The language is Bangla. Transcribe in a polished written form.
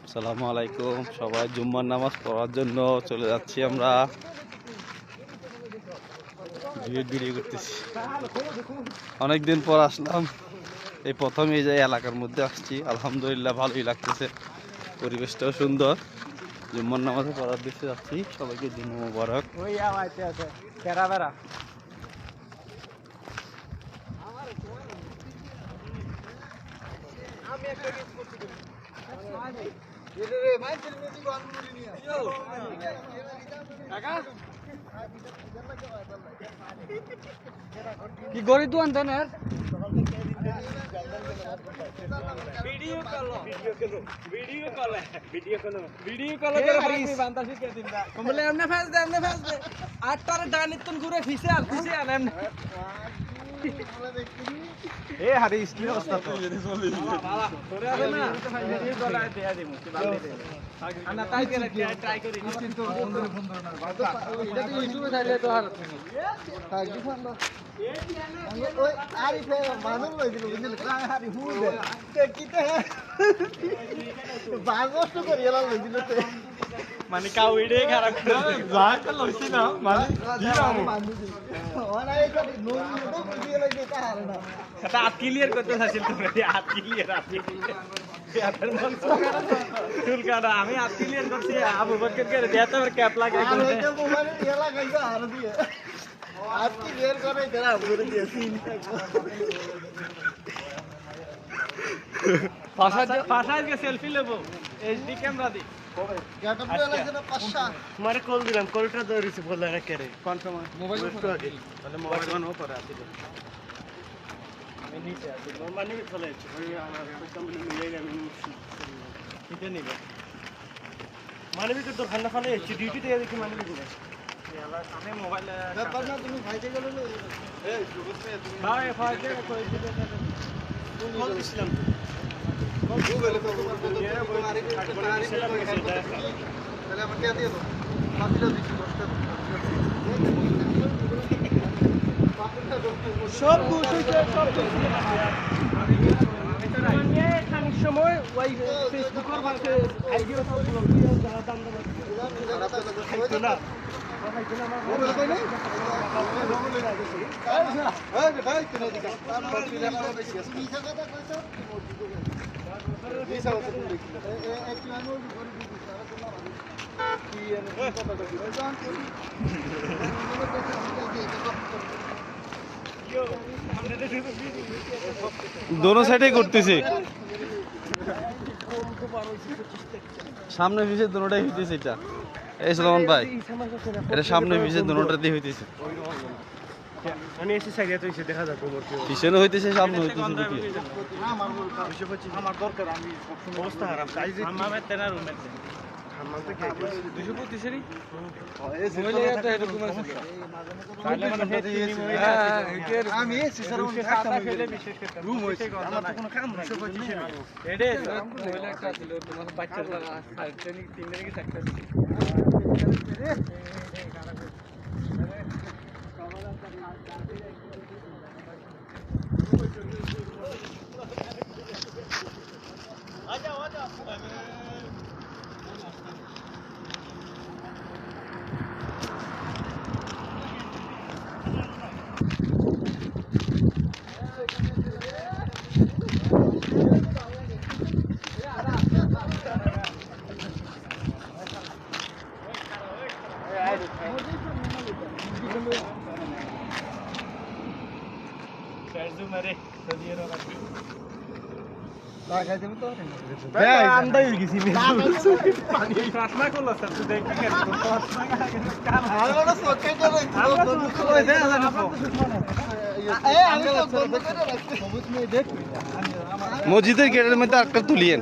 আসসালামু আলাইকুম, সবাই জুম্মার নামাজ পড়ার জন্য চলে যাচ্ছি। আমরা ভিডিও করতেছি, অনেকদিন পর আসলাম। এই প্রথম এই যে এলাকার মধ্যে আসছি, আলহামদুলিল্লাহ ভালোই লাগতেছে, পরিবেশটাও সুন্দর। জুম্মার নামাজে পড়ার দিকে যাচ্ছি। সবাইকে জুম্মা মুবারক। কি গরি দোয়ান দেন এর ভিডিও কল করে আমি বান্দাসি কে দিন দা কমলে এমনে ফাস দে আটটারে ডানিতন ঘুরে ফিসে আর এমনে এ হারিস কি অবস্থা তো বাবা তোরে আছে না ভিডিও কল আই দেয়া দিমু কি বাল দে আনা তাই করে ট্রাই করি কিন্তু সুন্দর না বাবা এটা তো ইউটিউবে চাইলে তো আর থাক দি ফান্ডা ওই আরিফে মানুষ লইছিল বুঝলি হারি হুদে তে কিতে বাগস্ত করে এলা লইছিল তে মানে কাউ ইডে খারাপ করে জাকা লইছি না মানে দিরাম ওরা এটা নোন তো দিয়ে লাগে তা হারে না এটা আট ক্লিয়ার করতে চাইছিল তোমরা আট ক্লিয়ার চুলকাটা আমি আট ক্লিয়ার করছি আবু বকর করে দেতা আর ক্যাপ লাগাই আর এটা মোবাইলে দিয়ে লাগাইছো আর দিয়ে আট ক্লিয়ার করে তেরা ঘুরে দিয়েছি পাশায় যে সেলফি নেব এইচডি ক্যামেরা দি গেটআপ দিয়ে লাগছে না পাশা তোমারে কল দিলাম কলটা তো রিসিভ করলা না করে কনফার্ম মোবাইল তো আগে তাহলে মোবাইল অন করে আসি আমি নিচে আছি মানে চলে যাচ্ছে ওই আমার কোম্পানি মিলে আমি কিতে নিব মানে তো দোকান না ফলে ডিউটি তে দেখি মানে নিব আমি মোবাইল ব্যাপার না তুমি ভাইতে গেল এই সুবত মে তুমি ভাই ফাইতে কই দিতে কল দিছিলাম গুগলে তো তোমার কত তোমার আরেক তাহলে আমাকে দিয়ে দাও বাকিটা দিচ্ছি সব বসে সব আমি খানিক সময় ওই ফেসবুকের মাঝে আইডিয়া সব ব্লগ দিয়ে দাম খাইতো না মোবাইল কই নাই এই ভাই তুমি দিকা তার বাকি দেখা বেশি আছে কি কথা কইছো দিশা হচ্ছে তুমি দেখি এক মানুষ ঘরে দিছি সারা তোমার কি এনে কথা কইছো জান दोनों साइडे করতেছে, সামনে পিছে দুটোটাই হইতেছে। এটা এই সুলমান ভাই, এটা সামনে পিছে দুটোটাতেই হইতেছে। আমি এসে সাইডে তো এসে দেখা যাবে পিছনে হইতেছে, সামনে হইতেছে। দেখি আমার দরকার, আমি অবস্থা খারাপ আমার তেনার রুমে মসজিদের গেটের মধ্যে একটা তুলিয়েন।